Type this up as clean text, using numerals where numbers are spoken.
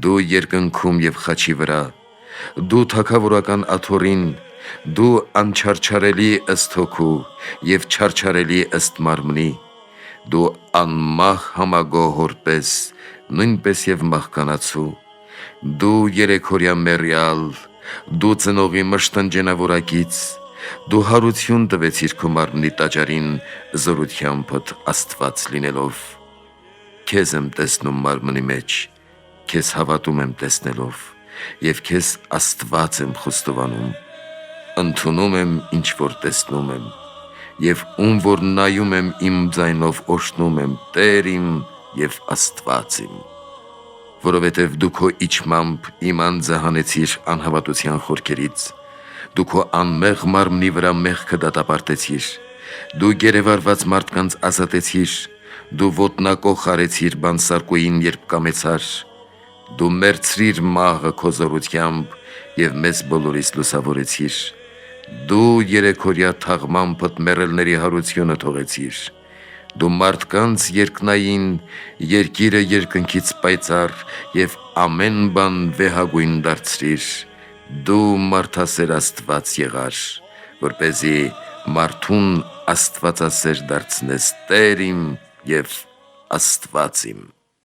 դու երկնքում և խաչի վրա, դու թագավորական աթոռին, դու անչարչարելի ըստ հոգու և չարչարելի ըստ մարմնի, դու անմահ համագոհ հորպես, նույնպես և մահկանացու, դու երեքօրյա մեռյալ, դու ծնողի մշտնջենավորակից, դու հարություն տվեցիր քո մարմնի տաճարին զորությանդ Աստված լինելով, քեզ եմ տեսնում մարմնի մեջ, քեզ հավատում եմ տեսնելով, և քեզ Աստված եմ խոստովանում, ընդունում եմ ինչ որ տեսնում եմ, և ում որ նայում եմ իմ ձայնով օրհնում եմ Տեր իմ և Աստված իմ, որովհետև դու քո իջմամբ իմ անձը հանեցիր անհավատության խորքերից, դու քո անմեղ մարմնի վրա մեղքը դատապարտեցիր, դու գերեվարված մարդկանց ազատեցիր, դու ոտնակոխ արեցիր բանսարկուին, երբ կամեցար, դու մեռցրիր մահը քո զորությամբ և մեզ բոլորիս լուսավորեցիր, դու երեքօրյա թաղմամբդ մեռելների հարությունը թողեցիր, դու մարդկանց երկնային, երկիրը երկնքից պայծառ և ամեն բան վեհագույն դարձրիր, դու մարդասեր Աստված եղար, որպեսզի մարդուն աստվածասեր դարձնես Տեր իմ և Աստված իմ։